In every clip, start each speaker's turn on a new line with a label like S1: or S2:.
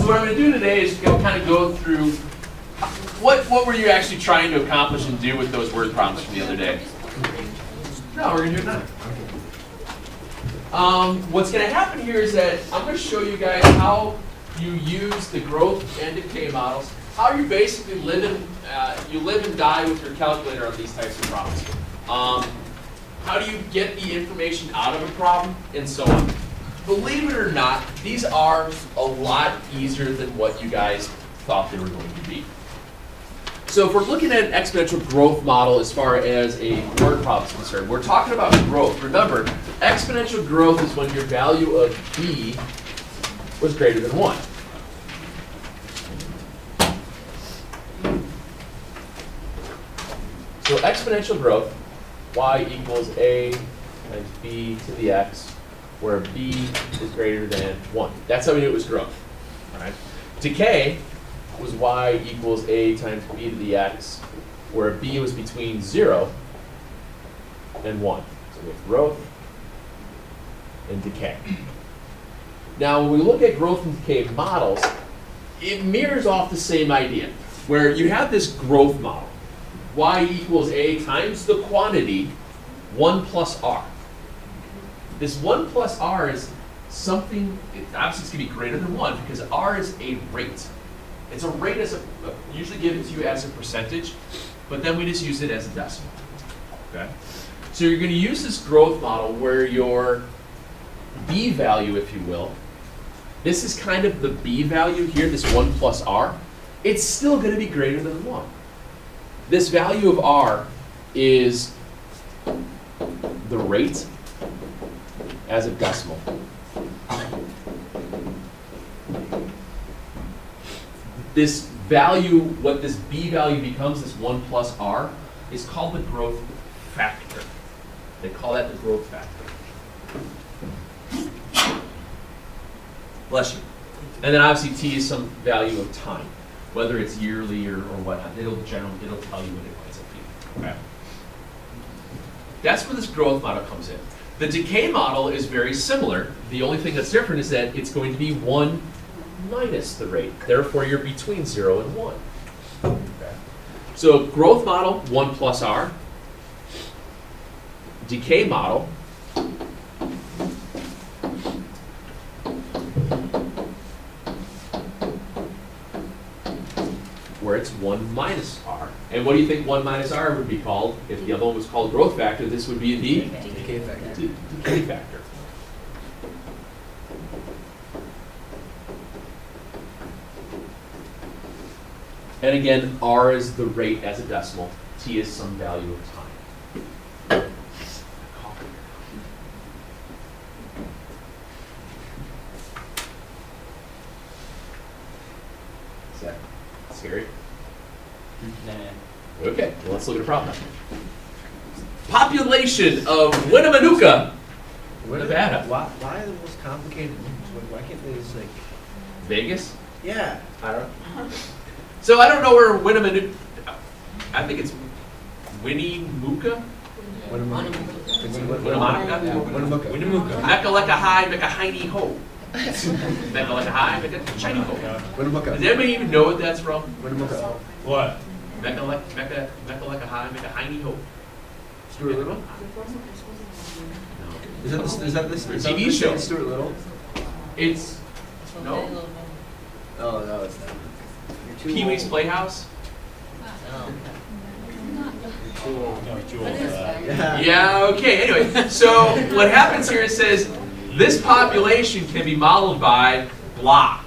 S1: So what I'm going to do today is kind of go through what were you actually trying to accomplish and do with those word problems from the other day? No, we're going to do it now. What's going to happen here is that I'm going to show you guys how you use the growth and decay models, how you basically live and die with your calculator on these types of problems. How do you get the information out of a problem, and so on. Believe it or not, these are a lot easier than what you guys thought they were going to be. So if we're looking at an exponential growth model as far as a word problem is concerned, we're talking about growth. Remember, exponential growth is when your value of b was greater than 1. So exponential growth, y equals a times b to the x, where b is greater than 1. That's how we knew it was growth. All right. Decay was y equals a times b to the x, where b was between 0 and 1. So we have growth and decay. Now, when we look at growth and decay models, it mirrors off the same idea, where you have this growth model, y equals a times the quantity 1 plus r. This 1 plus r is something, obviously it's going to be greater than 1 because r is a rate. It's a rate usually given to you as a percentage, but then we just use it as a decimal. Okay? So you're going to use this growth model where your b value, if you will, this is kind of the b value here, this 1 plus r. It's still going to be greater than 1. This value of r is the rate as a decimal. This value, what this b value becomes, this 1 plus r, is called the growth factor. They call that the growth factor. Bless you. And then obviously t is some value of time, whether it's yearly or whatnot. It'll tell you when it winds up being. Okay. That's where this growth model comes in. The decay model is very similar. The only thing that's different is that it's going to be 1 minus the rate. Therefore, you're between 0 and 1. Okay. So growth model, 1 plus r. Decay model, where it's 1 minus r. And what do you think 1 minus r would be called? If the other one was called growth factor, this would be the
S2: Decay factor.
S1: Decay factor. And again, r is the rate as a decimal. T is some value of time. Is that scary?
S2: Nah.
S1: Okay, well, let's look at a problem. Population of Winnemucca, Nevada.
S2: Why are the most complicated names? Why can't they just like...
S1: Vegas?
S2: Yeah.
S1: I don't know. So I don't know where Winnemucca, I think it's Winnemucca?
S2: Winnemucca.
S1: Winnemucca?
S2: Winnemucca.
S1: Mecca like a high, make a hiney ho. Mecca like a high, make a shiny ho.
S2: Winnemucca.
S1: Does anybody even know what that's from?
S2: Winnemucca.
S3: What?
S1: Mecca like a high, make a hiney ho.
S2: Stuart Little?
S1: No.
S2: Is that this
S1: TV show.
S2: Stuart Little?
S1: It's, no.
S2: Oh, no, it's not.
S1: Pee-wee's Playhouse?
S2: You're too old.
S3: No, too old for that.
S2: Yeah.
S1: Yeah, okay, anyway. So what happens here, it says, this population can be modeled by blah.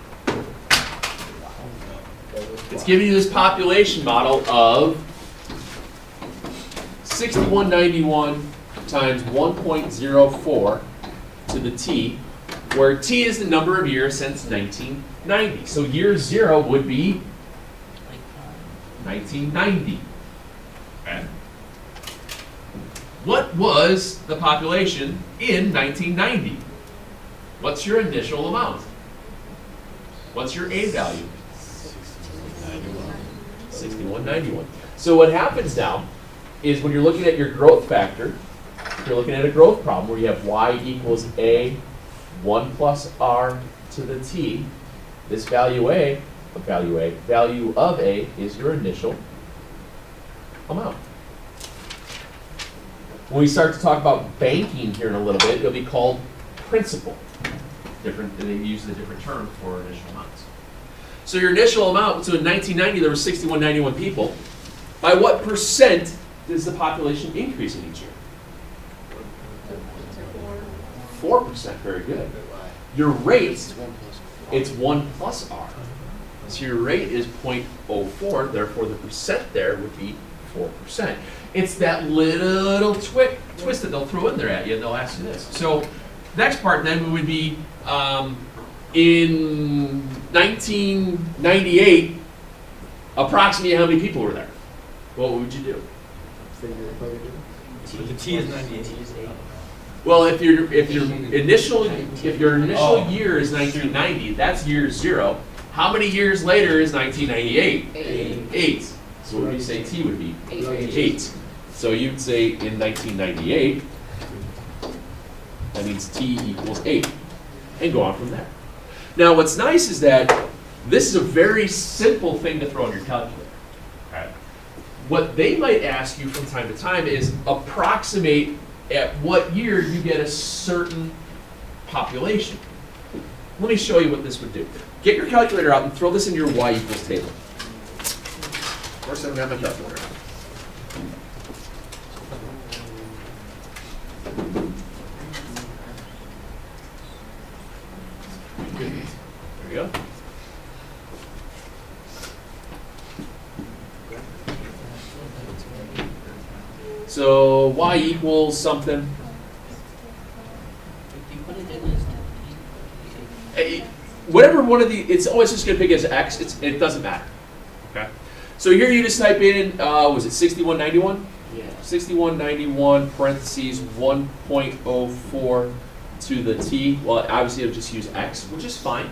S1: It's giving you this population model of 6191 times 1.04 to the t, where t is the number of years since 1990. So year 0 would be 1990. Okay. What was the population in 1990? What's your initial amount? What's your A value? 6191. So what happens now is when you're looking at your growth factor, you're looking at a growth problem where you have y equals a 1 plus r to the t, This value of A is your initial amount. When we start to talk about banking here in a little bit, it'll be called principal. Different, they use the different term for initial amounts. So your initial amount, so in 1990 there were 6191 people. By what percent does the population increase in each year? 4%, very good. Your rate, it's 1 plus R. So your rate is 0.04, therefore the percent there would be 4%. It's that little twist that they'll throw in there at you, and they'll ask you this. So next part then would be in 1998, approximately how many people were there? What would you do?
S2: The T is 98.
S1: Well, if your initial year is 1990, that's year 0. How many years later is 1998? 8. So what would you say T would be? 8. So you'd say in 1998, that means T equals 8, and go on from there. Now, what's nice is that this is a very simple thing to throw in your calculator. Okay. What they might ask you from time to time is approximate at what year you get a certain population. Let me show you what this would do. Get your calculator out and throw this in your y equals table. Of course, I don't have my calculator out. There we go. So y equals something. Whatever one of the, it's always just going to pick as x. It doesn't matter. Okay. So here you just type in, was it 6191?
S2: Yeah.
S1: 6191 parentheses 1.04 to the t. Well, obviously it'll just use x, which is fine.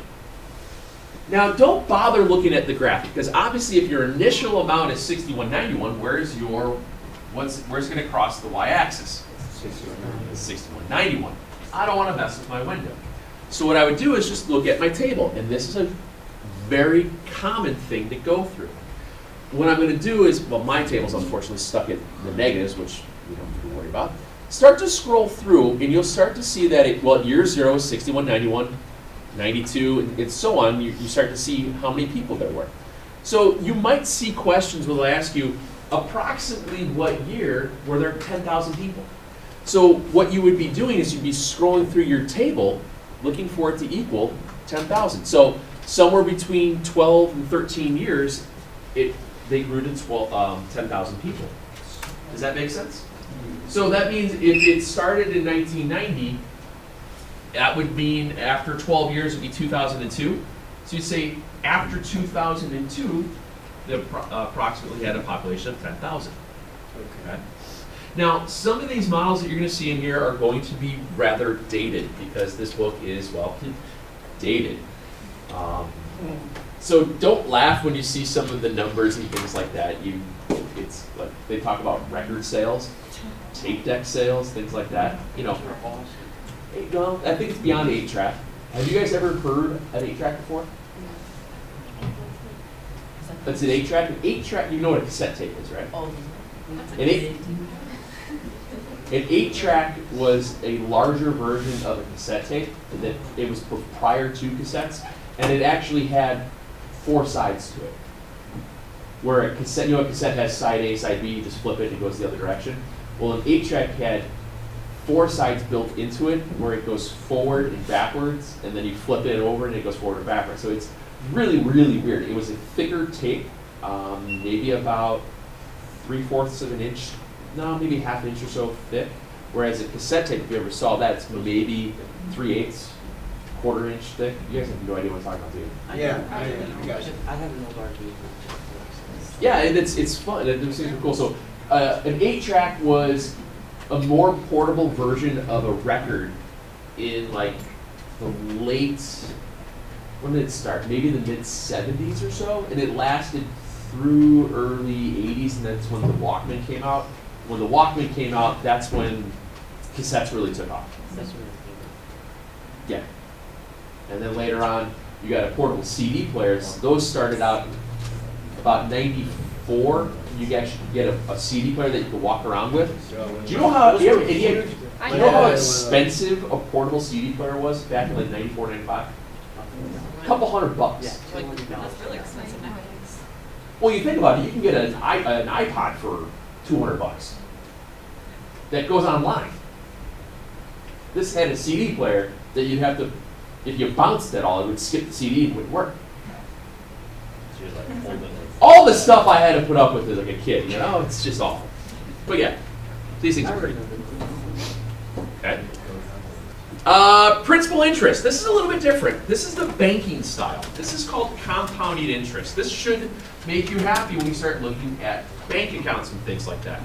S1: Now don't bother looking at the graph, because obviously if your initial amount is 6191, where's it going to cross the y-axis? 6191. I don't want to mess with my window. So what I would do is just look at my table, and this is a very common thing to go through. What I'm going to do is, well, my table's unfortunately stuck at the negatives, which we don't have to worry about. Start to scroll through, and you'll start to see that year 0 is 6191, 92, and so on. You start to see how many people there were. So you might see questions where they'll ask you, approximately what year were there 10,000 people? So what you would be doing is you'd be scrolling through your table, looking for it to equal 10,000. So somewhere between 12 and 13 years, they grew to 10,000 people. Does that make sense? So that means if it started in 1990, that would mean after 12 years it would be 2002. So you say after 2002, they approximately had a population of 10,000. Okay. Now, some of these models that you're going to see in here are going to be rather dated, because this book is, well, dated. So don't laugh when you see some of the numbers and things like that. It's like they talk about record sales, tape deck sales, things like that. Well, I think it's beyond 8-track. Have you guys ever heard an 8-track before? That's an 8-track. An 8-track, you know what a cassette tape is, right? An 8-track was a larger version of a cassette tape. That it was prior to cassettes, and it actually had 4 sides to it. Where a cassette, a cassette has side A, side B, you just flip it and it goes the other direction. Well, an 8-track had 4 sides built into it, where it goes forward and backwards, and then you flip it over and it goes forward and backwards. So it's really, really weird. It was a thicker tape, maybe about 3/4 of an inch, no, maybe half an inch or so thick. Whereas a cassette tape, if you ever saw that, it's maybe 3/8, quarter inch thick. You guys have no idea what I'm talking about, do you?
S2: Yeah,
S3: I have an old RV.
S1: Yeah, and it's fun. Those things are cool. So an 8-track was a more portable version of a record in like the late, when did it start? Maybe the mid-70s or so, and it lasted through early 80s, and that's when the Walkman came out. When the Walkman came out, that's when cassettes really took off. Yeah. And then later on, You got a portable CD player. Those started out about 94. You guys should get a CD player that you could walk around with. Do you know how, you know how expensive a portable CD player was back in like 94, 95? A couple $100.
S3: Yeah, $200.
S4: That's really expensive nowadays.
S1: Well, you think about it, you can get an iPod for $200 that goes online. This had a CD player that you'd have to, if you bounced at all, it would skip the CD and it wouldn't work. All the stuff I had to put up with as like a kid, you know, it's just awful. But yeah, these things are great. Okay. Principal interest. This is a little bit different. This is the banking style. This is called compounded interest. This should make you happy when you start looking at bank accounts and things like that.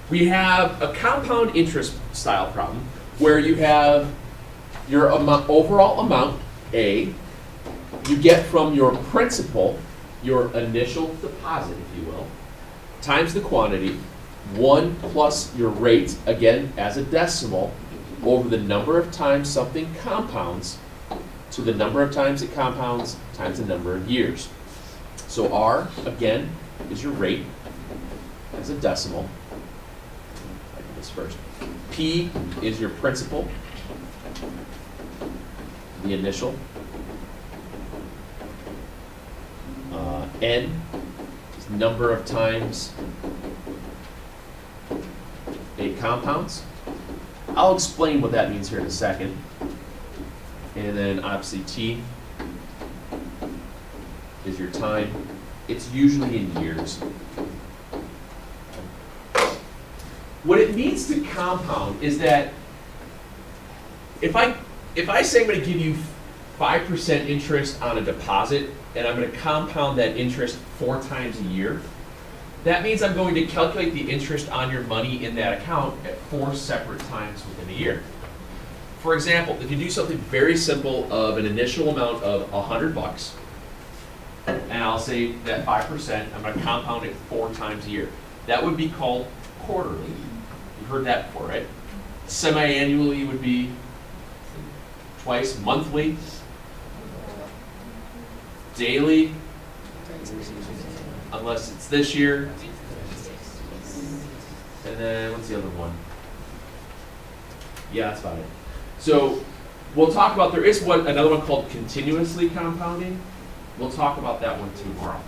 S1: We have a compound interest style problem where you have your overall amount, A, you get from your principal, your initial deposit, if you will, times the quantity, 1 plus your rate, again, as a decimal, over the number of times something compounds to the number of times it compounds times the number of years. So R, again, is your rate as a decimal. I do this first. P is your principal, the initial. N is number of times it compounds. I'll explain what that means here in a second. And then obviously T is your time. It's usually in years. What it means to compound is that if I say I'm going to give you 5% interest on a deposit and I'm going to compound that interest 4 times a year, that means I'm going to calculate the interest on your money in that account at 4 separate times within a year. For example, if you do something very simple of an initial amount of $100, and I'll say that 5%, I'm going to compound it 4 times a year. That would be called quarterly. You've heard that before, right? Semi-annually would be twice monthly, daily, unless it's this year. And then what's the other one? Yeah, that's about it. So we'll talk about, there is another one called continuously compounding. We'll talk about that one tomorrow.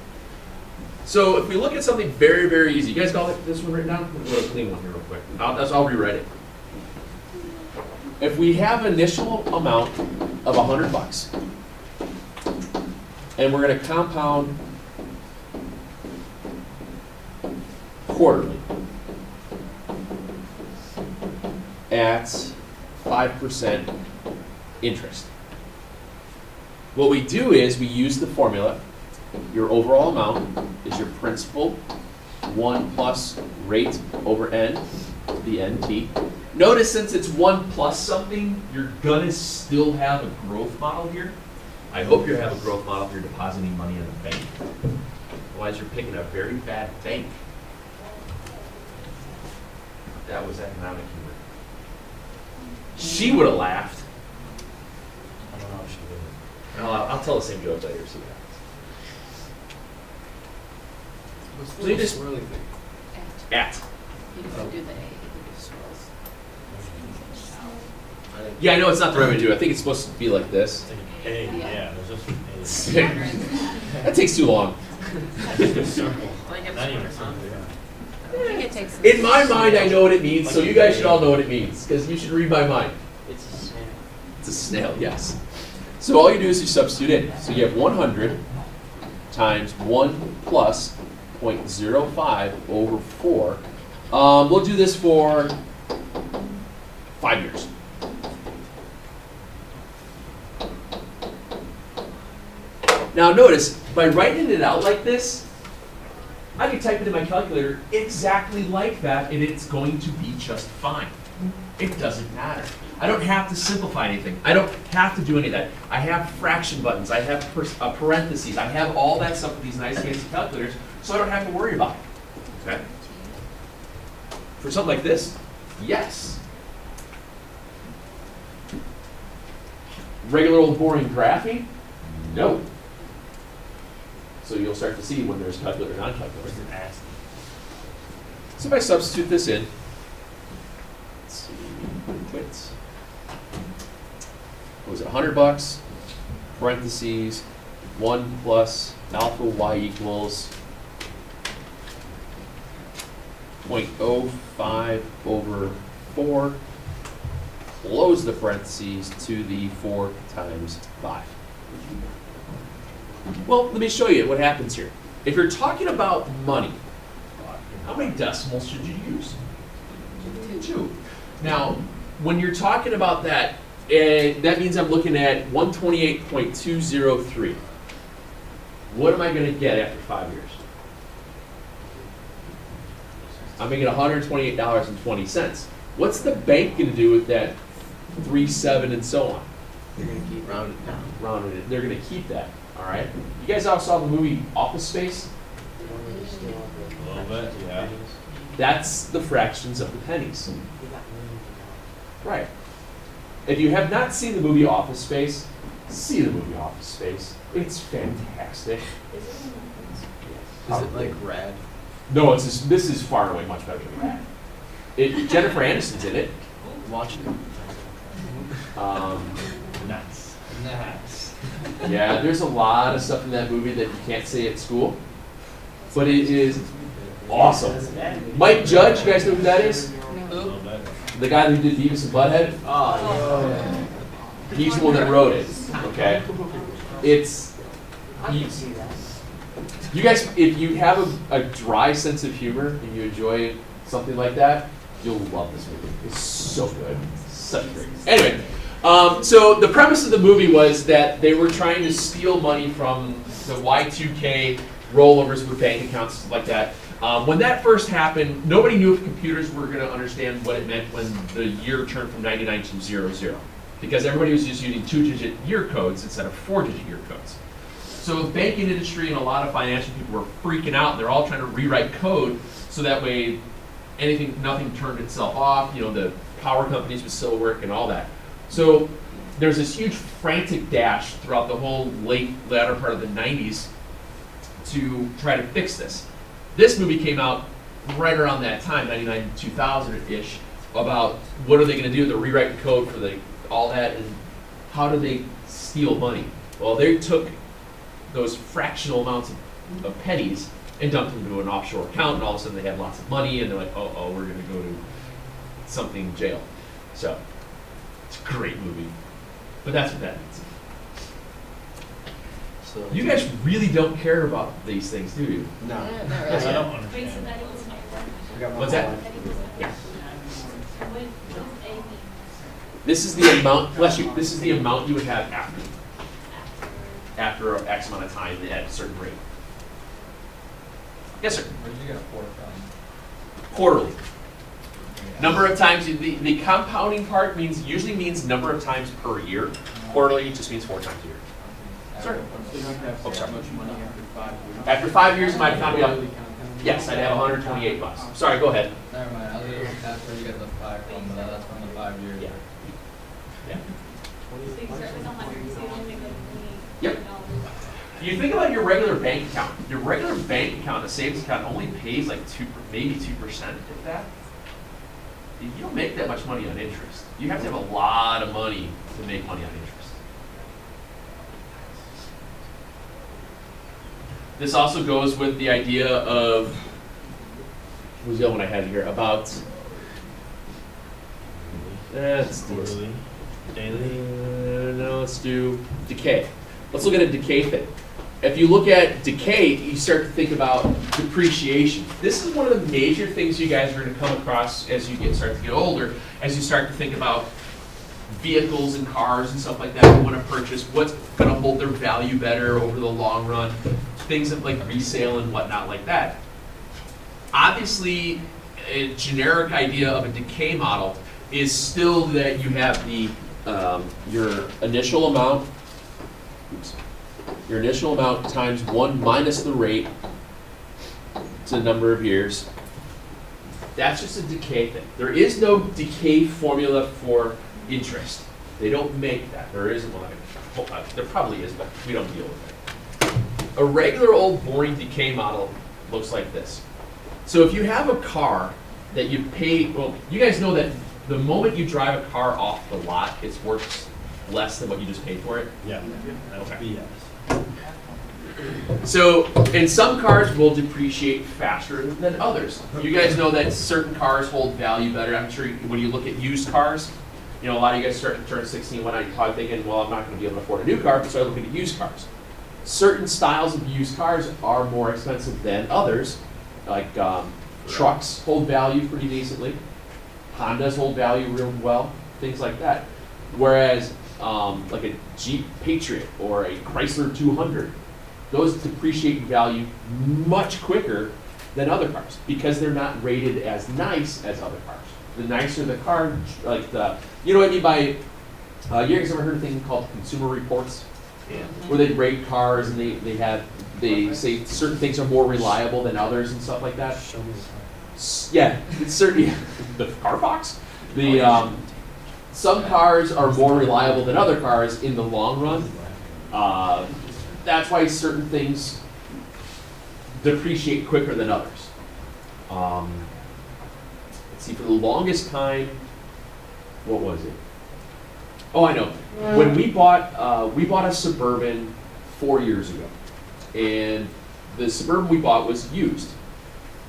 S1: So if we look at something very, very easy, you guys got this one written down? We'll go to a clean one here real quick. I'll rewrite it. If we have an initial amount of $100, and we're going to compound quarterly at 5% interest. What we do is we use the formula. Your overall amount is your principal, 1 plus rate over n, the NT. Notice since it's 1 plus something, you're going to still have a growth model here. I hope you have a growth model if you're depositing money in a bank. Otherwise, you're picking a very bad bank. That was economic humor. She would have laughed. I don't know if she would have. I'll tell the same joke later, see what happens. So you just
S2: swirly thing.
S1: at.
S4: You can do the A, you can do swirls.
S1: Yeah, I know it's not the right way to do it. I think it's supposed to be like this.
S5: Yeah, there's just
S1: That takes too long.
S4: Like it's
S5: not even something.
S4: I think it takes.
S1: In my mind, I know what it means, so you guys should all know what it means, because you should read my mind.
S3: It's a snail.
S1: It's a snail, yes. So all you do is you substitute in. So you have 100 times 1 plus 0.05 over 4. We'll do this for 5 years. Now notice, by writing it out like this, I can type it in my calculator exactly like that, and it's going to be just fine. It doesn't matter. I don't have to simplify anything. I don't have to do any of that. I have fraction buttons. I have parentheses. I have all that stuff with these nice fancy calculators, so I don't have to worry about it. Okay? For something like this, yes. Regular old boring graphing, No. So you'll start to see when there's calculator, non-calculator.
S5: Where's the ass?
S1: So if I substitute this in, let's see, quits. What was it, $100, parentheses, 1 plus alpha y equals 0.05 over 4, close the parentheses to the 4 times 5. Well, let me show you what happens here. If you're talking about money, how many decimals should you use? 2. Now, when you're talking about that, that means I'm looking at 128.203. What am I going to get after 5 years? I'm making $128.20. What's the bank going to do with that 3, 7, and so on?
S2: They're gonna keep rounding down.
S1: Rounded it. They're going to keep that. All right. You guys all saw the movie Office Space?
S5: A little bit, yeah.
S1: That's the fractions of the pennies. Right. If you have not seen the movie Office Space, see the movie Office Space. It's fantastic.
S2: Is it like rad?
S1: No, this is far and away much better than that. Jennifer Aniston's in it.
S2: Watch it.
S5: Nice. Nice.
S1: Yeah, there's a lot of stuff in that movie that you can't say at school, but it is awesome. Mike Judge, you guys know who that is?
S5: A little bit.
S1: The guy who did Beavis and Butthead?
S2: Oh,
S1: He's the one that wrote it, okay? You guys, if you have a dry sense of humor and you enjoy something like that, you'll love this movie. It's so good. Such great. Anyway, so the premise of the movie was that they were trying to steal money from the Y2K rollovers with bank accounts, stuff like that. When that first happened, nobody knew if computers were going to understand what it meant when the year turned from 99 to 00, because everybody was just using 2-digit year codes instead of 4-digit year codes. So the banking industry and a lot of financial people were freaking out, and they're all trying to rewrite code so that way nothing turned itself off, the power companies would still work and all that. So there's this huge frantic dash throughout the whole latter part of the 90s to try to fix this. This movie came out right around that time, 99, 2000-ish, about what are they going to do to rewrite the code for all that, and how do they steal money? Well, they took those fractional amounts of pennies and dumped them into an offshore account, and all of a sudden they had lots of money, and they're like, oh, we're going to go to something jail. So, it's a great movie. But that's what that means.
S2: So
S1: You guys really don't care about these things, do you?
S2: No.
S5: I don't understand.
S2: I got my
S1: What's that?
S2: whole life.
S1: Yeah. This is the amount, bless you, this is the amount you would have after X amount of time at a certain rate. Yes, sir?
S6: Where did you get a 4 from?
S1: Quarterly. Number of times, the compounding part usually means number of times per year. Quarterly just means 4 times a year. Sir?
S6: So you don't have
S1: Oh,
S6: to
S1: sorry.
S6: have much money after 5 years?
S1: After 5 years, my account would be up. Yes, I'd have $128. Sorry, go ahead.
S6: Never mind, I was gonna say that's where you get the 5 from, but that's from the 5 years.
S1: Yeah. Yeah.
S7: Yep.
S1: You think about your regular bank account. Your regular bank account, a savings account, only pays like maybe 2%, if that. You don't make that much money on interest. You have to have a lot of money to make money on interest. This also goes with the idea of, what was the other one I had here, about, let's do this.
S5: Quarterly, daily.
S1: No, let's do decay. Let's look at a decay thing. If you look at decay, you start to think about depreciation. This is one of the major things you guys are going to come across as you start to get older, as you start to think about vehicles and cars and stuff like that you want to purchase, what's going to hold their value better over the long run, things like resale and whatnot like that. Obviously, a generic idea of a decay model is still that you have your initial amount, your initial amount times 1 minus the rate to the number of years. That's just a decay thing. There is no decay formula for interest. They don't make that. There isn't one. there probably is, but we don't deal with it. A regular old boring decay model looks like this. So if you have a car that you pay, well, you guys know that the moment you drive a car off the lot, it's worth less than what you just paid for it.
S5: Yeah. That's
S1: Okay.
S5: BS.
S1: So, and some cars will depreciate faster than others. You guys know that certain cars hold value better. I'm sure when you look at used cars, you know, a lot of you guys start to turn 16 when you're probably thinking, well, I'm not going to be able to afford a new car, so I look at used cars. Certain styles of used cars are more expensive than others, like trucks hold value pretty decently. Hondas hold value real well, things like that. Whereas like a Jeep Patriot or a Chrysler 200, those depreciate in value much quicker than other cars because they're not rated as nice as other cars. The nicer the car, like you know what I mean by, you guys ever heard of a thing called consumer reports?
S5: Yeah.
S1: Where they rate cars and they say certain things are more reliable than others and stuff like that.
S3: Show me the
S1: Yeah, it's certainly the car box. Some cars are more reliable than other cars in the long run. That's why certain things depreciate quicker than others. Let's see, for the longest time, what was it? Oh, I know. When we bought a Suburban 4 years ago, and the Suburban we bought was used.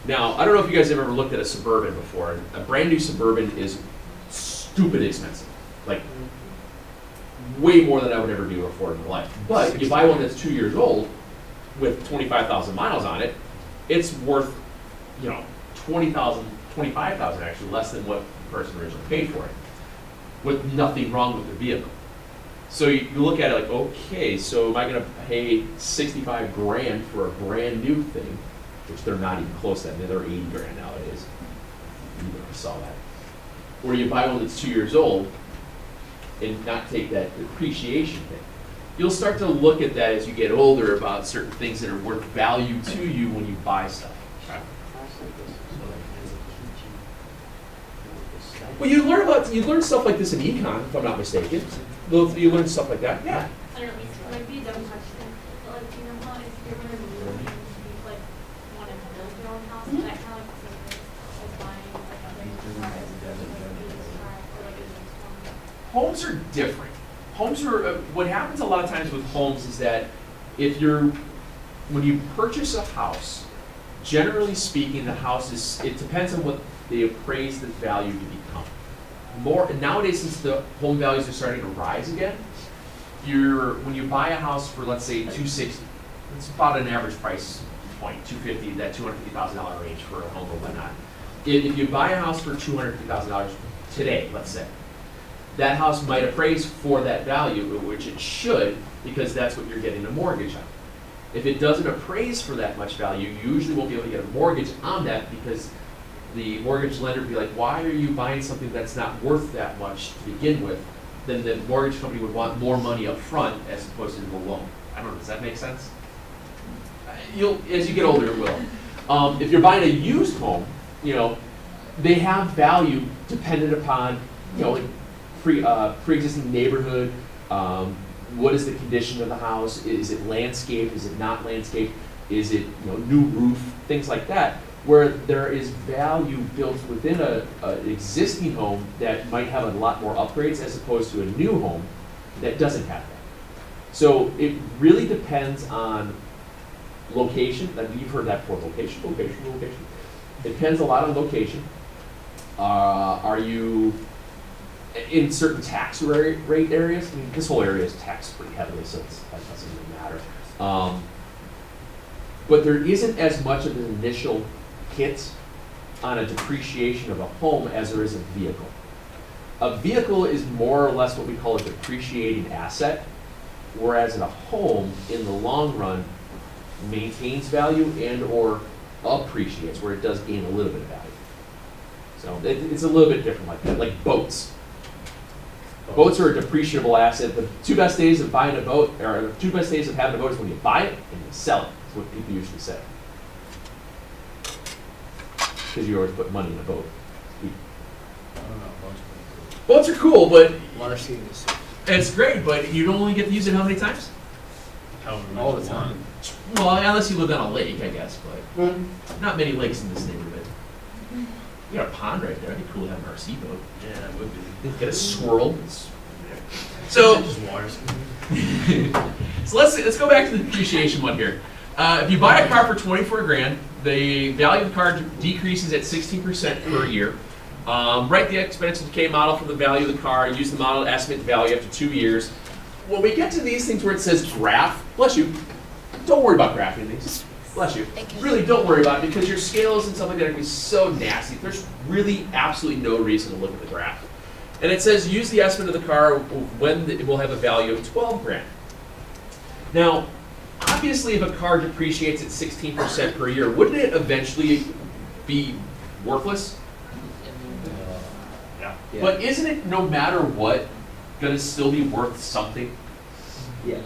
S1: Now, I don't know if you guys have ever looked at a Suburban before. A brand new Suburban is stupid expensive, like way more than I would ever be able to afford in my life. But you buy one that's 2 years old with 25,000 miles on it, it's worth, you know, 25,000 actually, less than what the person originally paid for it, with nothing wrong with the vehicle. So you look at it like, okay, so am I going to pay 65 grand for a brand new thing, which they're not even close to that, they're 80 grand nowadays. You never saw that. Or you buy one that's 2 years old and not take that depreciation thing. You'll start to look at that as you get older about certain things that are worth value to you when you buy stuff. Well, you learn stuff like this in econ, if I'm not mistaken. You learn stuff like that. Yeah.
S7: I don't know, it might be a dumb question, but like, you know how if you're gonna move and you like wanna build your own house, is that kind of like the same as buying like a brand new car, like a used car, or like a used one?
S1: Homes are different. Homes are, what happens a lot of times with homes is that when you purchase a house, generally speaking, the house it depends on what they appraise the value to become. Nowadays, since the home values are starting to rise again, when you buy a house for, let's say, $260, it's about an average price point, $250, that $250,000 range for a home or whatnot. If you buy a house for $250,000 today, let's say, that house might appraise for that value, which it should, because that's what you're getting a mortgage on. If it doesn't appraise for that much value, you usually won't be able to get a mortgage on that because the mortgage lender would be like, why are you buying something that's not worth that much to begin with? Then the mortgage company would want more money up front as opposed to the loan. I don't know, does that make sense? As you get older, it will. If you're buying a used home, you know, they have value dependent upon, you know, like pre-existing neighborhood, what is the condition of the house, is it landscaped, is it not landscaped, is it, you know, new roof, things like that, where there is value built within an existing home that might have a lot more upgrades as opposed to a new home that doesn't have that. So it really depends on location. You've heard that before, location. It depends a lot on location. Are you in certain tax rate areas? I mean, this whole area is taxed pretty heavily, so that doesn't really matter. But there isn't as much of an initial hit on a depreciation of a home as there is a vehicle. A vehicle is more or less what we call a depreciating asset, whereas a home, in the long run, maintains value and or appreciates, where it does gain a little bit of value. So it's a little bit different like that, like boats. Boats are a depreciable asset. The two best days of buying a boat, or the two best days of having a boat is when you buy it and you sell it. That's what people usually say. Because you always put money in a boat.
S2: I don't know,
S1: Boats are cool, but
S2: water skiing is.
S1: It's great, but you don't only get to use it how many times?
S5: However much
S2: All the
S5: you
S2: time.
S5: want.
S1: Well, unless you live on a lake, I guess, but not many lakes in this neighborhood. You got a pond right there. It'd be cool to have an RC boat.
S5: Yeah, it would be.
S1: Get a swirl. So,
S5: Just water skiing.
S1: so let's go back to the depreciation one here. If you buy a car for 24 grand, the value of the car decreases at 16% per year. Write the exponential decay model for the value of the car. Use the model to estimate the value after 2 years. When we get to these things where it says graph, bless you, don't worry about graphing these. Bless you.
S4: Thank you.
S1: Really don't worry about it because your scales and stuff like that are going to be so nasty. There's really absolutely no reason to look at the graph. And it says use the estimate of the car when it will have a value of 12 grand. Now, obviously if a car depreciates at 16% per year, wouldn't it eventually be worthless?
S5: Yeah.
S2: Yeah.
S1: But isn't it, no matter what, going to still be worth something?
S2: Yes.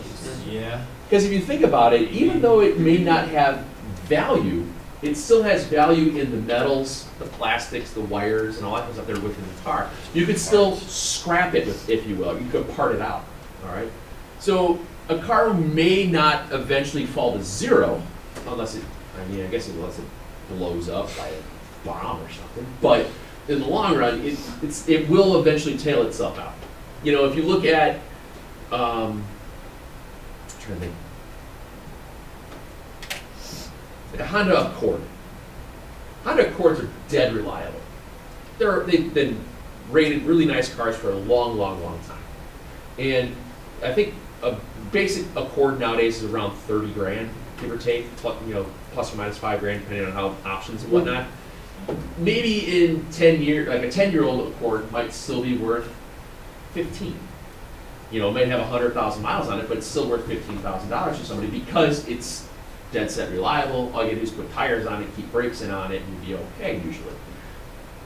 S5: Yeah.
S1: Because if you think about it, even though it may not have value, it still has value in the metals, the plastics, the wires, and all that stuff that are within the car. You could still scrap it, if you will. You could part it out, all right? So a car may not eventually fall to zero, unless it, I guess unless it blows up by a bomb or something. But in the long run, it will eventually tail itself out. You know, if you look at, I'm trying to think. Like a Honda Accord. Honda Accords are dead reliable. They've been rated really nice cars for a long, long, long time. And I think a basic Accord nowadays is around 30 grand, give or take, plus or minus 5 grand, depending on how options and whatnot. Maybe in 10 years, like a 10-year-old Accord might still be worth 15. You know, it might have 100,000 miles on it, but it's still worth $15,000 to somebody because it's dead set reliable. All you do is put tires on it, keep brakes in on it, and you'd be okay usually.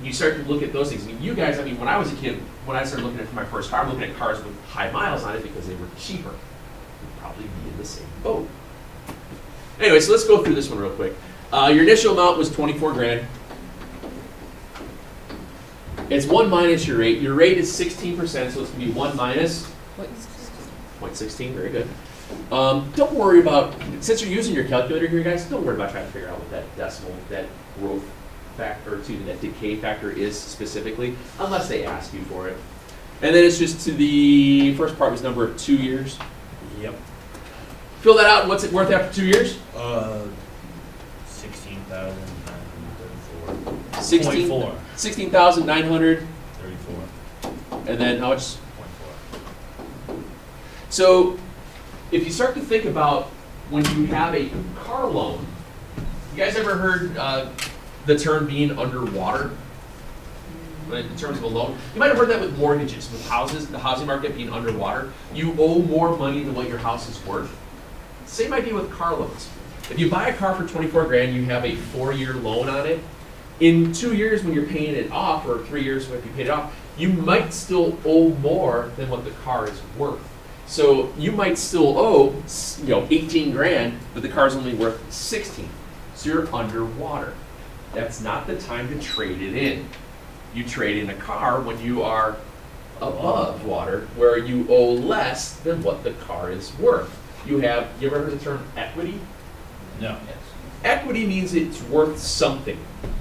S1: You start to look at those things. I mean, you guys, when I was a kid, when I started looking at for my first car, I'm looking at cars with high miles on it because they were cheaper. You'd probably be in the same boat. Anyway, so let's go through this one real quick. Your initial amount was 24 grand. It's 1 minus your rate. Your rate is 16%, so it's going to be 1 minus 0.16, very good. Don't worry about, since you're using your calculator here, guys, don't worry about trying to figure out what that decimal, that growth factor, that decay factor is specifically, unless they ask you for it. And then it's just to the first part was number of 2 years.
S5: Yep.
S1: Fill that out, and what's it worth after 2 years?
S5: 16,934.
S1: 16,900.
S5: 34.
S1: And then how much?
S5: 0.4.
S1: So if you start to think about when you have a car loan, you guys ever heard the term being underwater? In terms of a loan, you might have heard that with mortgages, with houses, the housing market being underwater. You owe more money than what your house is worth. Same idea with car loans. If you buy a car for 24 grand, you have a 4-year loan on it. In 2 years when you're paying it off, or 3 years when you paid it off, you might still owe more than what the car is worth. So you might still owe, 18 grand, but the car's only worth 16. So you're underwater. That's not the time to trade it in. You trade in a car when you are above water, where you owe less than what the car is worth. You ever heard the term equity?
S5: No.
S1: Equity means it's worth something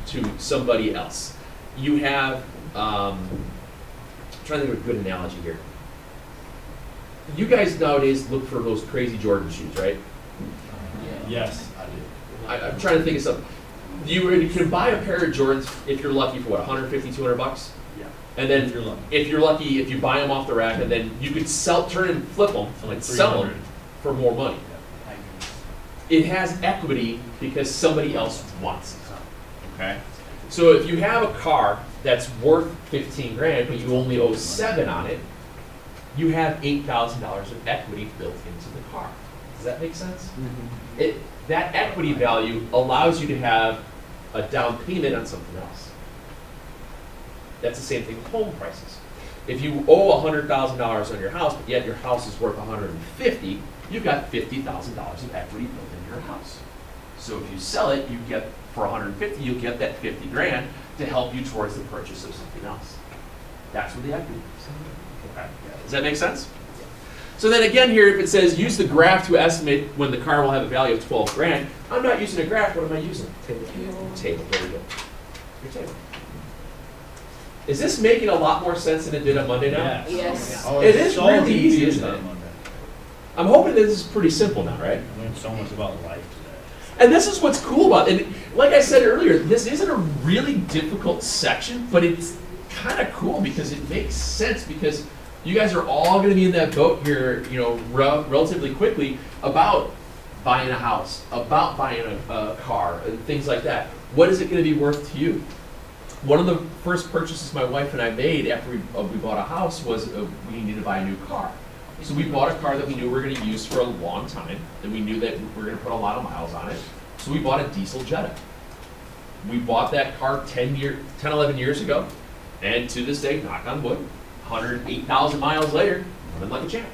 S1: to somebody else. You have, I'm trying to think of a good analogy here. You guys nowadays look for those crazy Jordan shoes, right?
S5: Yes, I do.
S1: I'm trying to think of something. You can buy a pair of Jordans if you're lucky for what, 150, 200 bucks?
S5: Yeah.
S1: And then
S5: If you're lucky.
S1: if you buy them off the rack, and then you could turn and flip them
S5: For like
S1: and sell them
S5: 300.
S1: for more money. It has equity because somebody else wants it. Okay? So if you have a car that's worth 15 grand, but you only owe 7 on it, you have $8,000 of equity built into the car. Does that make sense?
S2: Mm-hmm.
S1: That equity value allows you to have a down payment on something else. That's the same thing with home prices. If you owe $100,000 on your house, but yet your house is worth $150,000, you've got $50,000 of equity built into your house. So if you sell it, you get for $150,000, you'll get that 50 grand to help you towards the purchase of something else. That's where the equity is. Okay. Does that make sense? So then again here, if it says use the graph to estimate when the car will have a value of 12 grand, I'm not using a graph, what am I using? Table, there we go. Your table. Is this making a lot more sense than it did on Monday now?
S4: Yes.
S5: Oh,
S1: It
S5: it's
S1: is
S5: so
S1: really easy,
S5: confused
S1: isn't it?
S5: on Monday.
S1: I'm hoping this is pretty simple now, right?
S5: I learned so much about life today.
S1: And this is what's cool about it. And like I said earlier, this isn't a really difficult section, but it's kind of cool because it makes sense because you guys are all going to be in that boat here, you know, relatively quickly about buying a house, about buying a car, and things like that. What is it going to be worth to you? One of the first purchases my wife and I made after we bought a house was we needed to buy a new car. So we bought a car that we knew we were going to use for a long time, and we knew that we were going to put a lot of miles on it. So we bought a diesel Jetta. We bought that car 10, 11 years ago, and to this day, knock on wood, 108,000 miles later, running like a champ.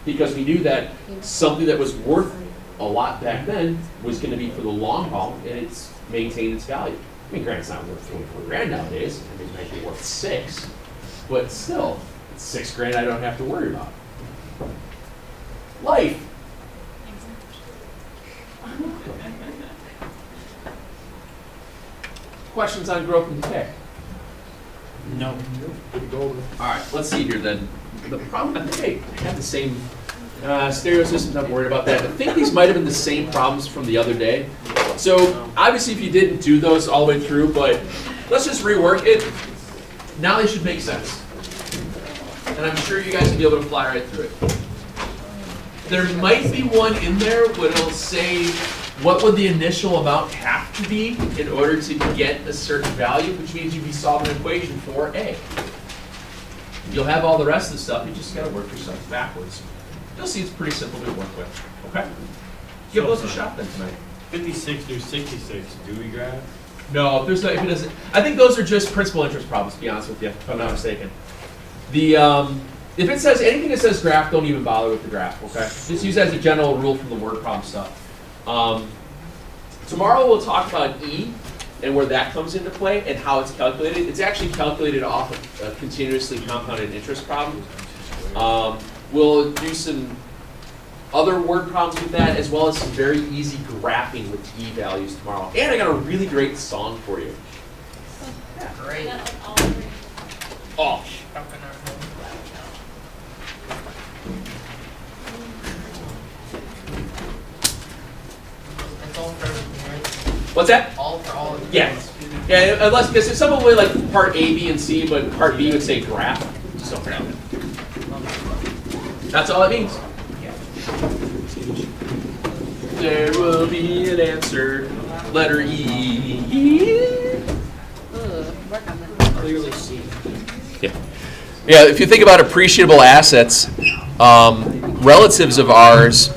S1: Because we knew that something that was worth a lot back then was going to be for the long haul, and it's maintained its value. I mean, granted, it's not worth 24 grand nowadays. I mean, it might be worth 6, but still, it's 6 grand I don't have to worry about. Life. Questions on growth and decay?
S5: No.
S1: All right, let's see here then. The problem, I think I have the same stereo systems. I'm worried about that. I think these might have been the same problems from the other day. So obviously, if you didn't do those all the way through, but let's just rework it. Now they should make sense, and I'm sure you guys will be able to fly right through it. There might be one in there where it'll say what would the initial amount have to be in order to get a certain value, which means you'd be solving an equation for A. You'll have all the rest of the stuff, you just gotta work yourself backwards. You'll see it's pretty simple to work with, okay? Give those a shot then tonight.
S5: 56 through 66, do we grab?
S1: No, if there's no, if it doesn't, I think those are just principal interest problems, to be honest with you, if I'm not mistaken. The, if it says, anything that says graph, don't even bother with the graph, okay? Just use that as a general rule from the word problem stuff. Tomorrow we'll talk about E and where that comes into play and how it's calculated. It's actually calculated off of a continuously compounded interest problem. We'll do some other word problems with that, as well as some very easy graphing with E values tomorrow. And I got a really great song for you.
S7: Great. Like all three.
S1: Oh,
S6: It's all for everything, right?
S1: what's that?
S6: All for all of it.
S1: Yeah. Yeah, unless, because some of them would like part A, B, and C, but part B would say graph. Just don't forget it. That's all it means. There will be an answer. Letter E.
S4: Work on that.
S3: Clearly see.
S1: Yeah, if you think about appreciable assets, relatives of ours